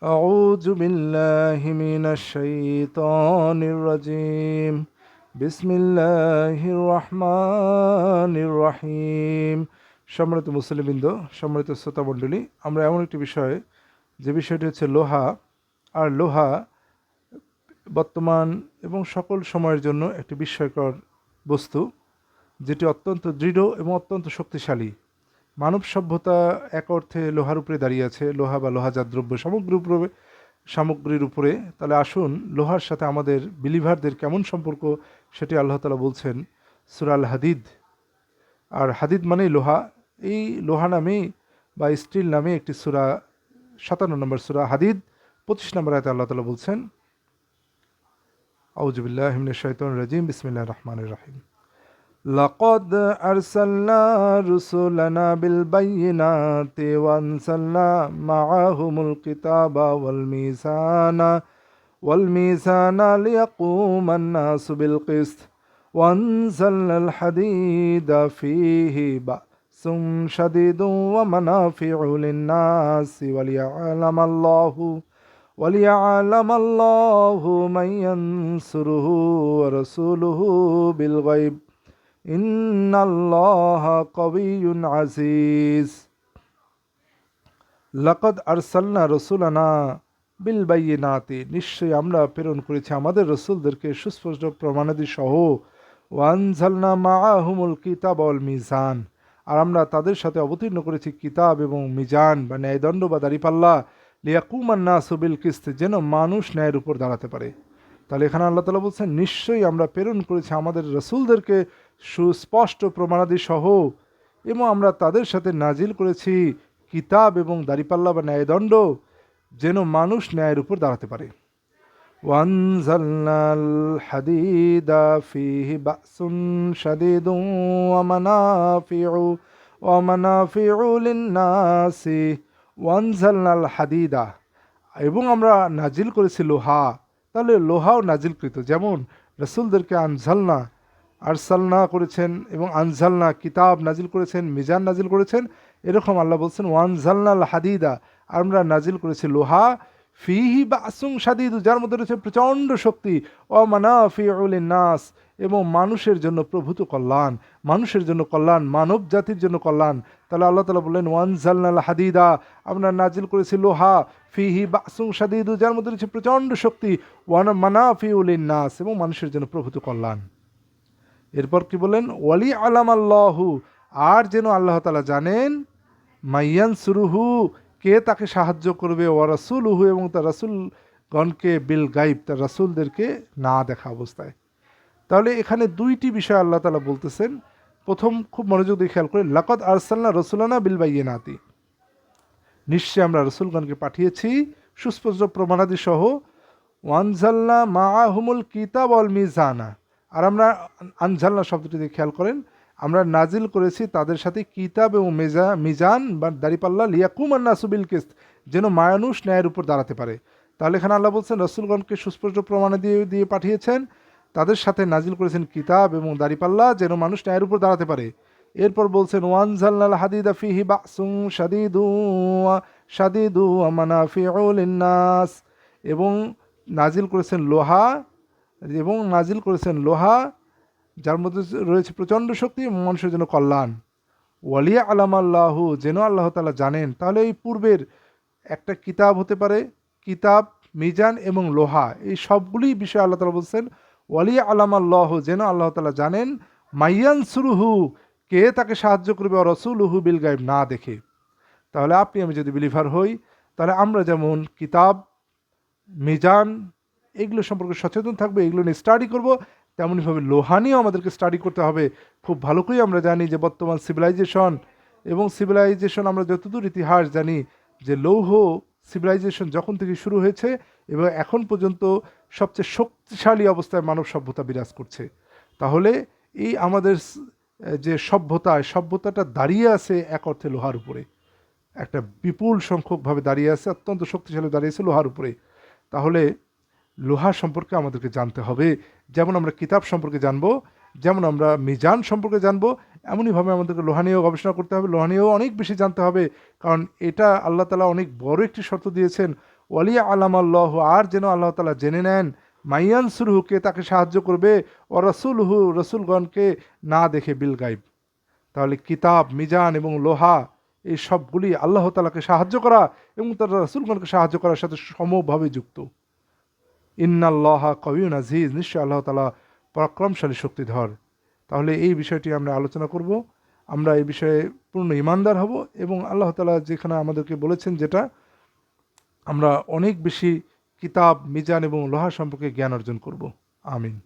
أعوذ بالله من الشيطان الرجيم بسم الله الرحمن الرحيم। সম্মানিত মুসলিমবৃন্দ, সম্মানিত শ্রোতা মণ্ডলী, আমরা এমন একটি বিষয়, যে বিষয়টি হচ্ছে লোহা। আর লোহা বর্তমান এবং সকল সময়ের জন্য একটি বিস্ময়কর বস্তু, যেটি অত্যন্ত দৃঢ় এবং অত্যন্ত শক্তিশালী। মানব সভ্যতা এক অর্থে লোহার উপরে দাঁড়িয়ে আছে, লোহা বা লোহাজাত দ্রব্য সামগ্রীর উপরে। তাহলে আসুন, লোহার সাথে আমাদের বিলিভারদের কেমন সম্পর্ক, সেটি আল্লাহ তাআলা বলছেন সূরা আল হাদিদ। আর হাদিদ মানেই লোহা। এই লোহা নামে বা স্টিল নামে একটি সূরা, 57 নম্বর সূরা হাদিদ 25 নম্বর আয়াতে আল্লাহ তাআলা বলছেন, আউযু বিল্লাহি মিনাশ শাইতানির রাজিম, বিসমিল্লাহির রহমানির রহিম। لقد أرسلنا رسلنا بالبينات وأنزلنا معهم الكتاب والميزان ليقوم الناس بالقسط وأنزلنا الحديد فيه بأس شديد ومنافع للناس وليعلم الله من ينصره ورسوله بالغيب ইন্নাল্লাহা কাবিয়্যুন আজিজ। লাকাদ আরসালনা রাসূলানা বিল বাইয়িনাতি, নিশ্চয়ই আমরা প্রেরণ করেছি আমাদের রসুলদেরকে সুস্পষ্ট প্রমাণাদি সহ। ওয়ানজালনা মাআহুমুল কিতাব ওয়াল মিজান, আর আমরা তাদের সাথে অবতীর্ণ করেছি কিতাব এবং মিজান বা ন্যায়দণ্ড বা দাঁড়িপাল্লা। লিয়াকুমান নাসু বিল কিসত, যেন মানুষ ন্যায়ের উপর দাঁড়াতে পারে। তাহলে এখানে আল্লাহ তাআলা বলছেন, নিশ্চয়ই আমরা প্রেরণ করেছি আমাদের রসুলদেরকে সুস্পষ্ট প্রমাণাদি সহ, এবং আমরা তাদের সাথে নাজিল করেছি কিতাব এবং দাঁড়িপাল্লা বা ন্যায়দণ্ড, যেন মানুষ ন্যায়ের উপর দাঁড়াতে পারে। ওয়ানজালনাল হাদিদা ফীহি বাসুন শাদীদুন ওয়া মানাফিউ লিন-নাসি। ওয়ানজালনাল হাদিদা, এবং আমরা নাজিল করেছি লোহা। তাহলে লোহাও নাজিলকৃত, যেমন রসুলদেরকে আরসালনা করেছেন এবং আনজালনা কিতাব নাজিল করেছেন, মিজান নাজিল করেছেন। এরকম আল্লাহ বলছেন ওয়ানজালনাল হাদিদা, আমরা নাজিল করেছি লোহা। ফিহি বাসুন শাদীদু, যার মধ্যে রয়েছে প্রচণ্ড শক্তি। ওয়া মানাফিউ লিন-নাস, এবং মানুষের জন্য প্রভূত কল্যাণ, মানুষের জন্য কল্যাণ, মানব জাতির জন্য কল্যাণ। তাহলে আল্লাহ তাআলা বললেন ওয়ানজালনাল হাদিদা, আমরা নাজিল করেছি লোহা। ফিহি বাসুন শাদীদু, যার মধ্যে রয়েছে প্রচণ্ড শক্তি। ওয়া মানাফিউ লিন-নাস, এবং মানুষের জন্য প্রভূত কল্যাণ। এরপর কি বলেন, ওয়ালি আলাম আল্লাহু, আর যেন আল্লাহ তাআলা জানেন, মাইয়ান সুরুহু, কে তাকে সাহায্য করবে, ওয়া রাসূলুহু, এবং তার রাসূলগণকে, বিল গাইব, তার রাসূলদেরকে না দেখা অবস্থায়। তাহলে এখানে দুইটি বিষয় আল্লাহ তাআলা বলতেছেন। প্রথম, খুব মনোযোগ দিয়ে খেয়াল করে, লাকাদ আরসালনা রাসূলানা বিল বাইয়িনাতি, নিশ্চয় আমরা রাসূলগণকে পাঠিয়েছি সুস্পষ্ট প্রমাণাদি সহ। ওয়ানজালনা মাআহুমুল কিতাব ওয়াল মিজানা, আর আমরা আনজালনা শব্দটি দিয়ে খেয়াল করেন, আমরা নাজিল করেছি তাদের সাথে কিতাব এবং মিজান বা দাঁড়িপাল্লা। লিয়াকুমান নাসু বিল কিসত, যেন মানুষ ন্যায়ের উপর দাঁড়াতে পারে। তাহলে এখানে আল্লাহ বলছেন রসুলগণকে সুস্পষ্ট প্রমাণ দিয়ে পাঠিয়েছেন, তাদের সাথে নাজিল করেছেন কিতাব এবং দাঁড়িপাল্লা, যেন মানুষ ন্যায়ের উপর দাঁড়াতে পারে। এরপর বলছেন ওয়ানজালনাল হাদিদা ফীহি বাসুন শাদীদু ওয়া মানাফিউ লিন-নাস, এবং নাজিল করেছেন লোহা, যার মধ্যে রয়েছে প্রচণ্ড শক্তি, মানুষের জন্য কল্যাণ। ওয়ালিয়া আলাম আল্লাহু, যেন আল্লাহ তাআলা জানেন। তাহলে এই পূর্বের একটা কিতাব হতে পারে, কিতাব, মিজান এবং লোহা, এই সবগুলি বিষয় আল্লাহ তাআলা বলছেন ওয়ালিয়া আলাম আল্লাহু, যেন আল্লাহ তাআলা জানেন, মাইয়ান সুরুহু, কে তাকে সাহায্য করবে, ও রাসূলুহু বিল গায়ব, না দেখে। তাহলে আপনি আমি যদি বিলিভার হই, তাহলে আমরা যেমন কিতাব, মিজান, এগুলো সম্পর্কে সচেতন থাকবো, এগুলো নিয়ে স্টাডি করব। তেমনইভাবে লোহা নিয়েও আমাদেরকে স্টাডি করতে হবে। খুব ভালো করেই আমরা জানি যে বর্তমান সিভিলাইজেশন আমরা যতদূর ইতিহাস জানি, যে লৌহ সিভিলাইজেশন যখন থেকে শুরু হয়েছে এবং এখন পর্যন্ত সবচেয়ে শক্তিশালী অবস্থায় মানব সভ্যতা বিরাজ করছে। তাহলে এই আমাদের যে সভ্যতাটা দাঁড়িয়ে আছে এক অর্থে লোহার উপরে, একটা বিপুল সংখ্যকভাবে দাঁড়িয়ে আছে, অত্যন্ত শক্তিশালী দাঁড়িয়ে আছে লোহার উপরে। তাহলে লোহা সম্পর্কে আমাদেরকে জানতে হবে। যেমন আমরা কিতাব সম্পর্কে জানবো, যেমন আমরা মিজান সম্পর্কে জানবো, এমনইভাবে আমাদেরকে লোহা নিয়েও গবেষণা করতে হবে, লোহা নিয়েও অনেক বেশি জানতে হবে। কারণ এটা আল্লাহ তাআলা অনেক বড় একটি শর্ত দিয়েছেন, ওয়ালিয়া আলাম আল্লাহ, আর যেন আল্লাহ তাআলা জেনে নেন, মাইয়ানসুরহু, কে তাকে সাহায্য করবে, ও রসুলহু, রসুলগণকে না দেখে বিল গাইব। তাহলে কিতাব, মিজান এবং লোহা, এই সবগুলি আল্লাহ তাআলাকে সাহায্য করা এবং তার রসুলগণকে সাহায্য করার সাথে সমভাবে যুক্ত। ইন্নাল্লাহা কবিউন আজিজ, নিশ্চয় আল্লাহ তাআলা পরাক্রমশালী শক্তিধর। তাহলে এই বিষয়টি আমরা আলোচনা করব। আমরা এই বিষয়ে পূর্ণ ইমানদার হব এবং আল্লাহ তাআলা যেখানে আমাদেরকে বলেছেন যেটা, আমরা অনেক বেশি কিতাব, মিজান এবং লোহা সম্পর্কে জ্ঞান অর্জন করব। আমিন।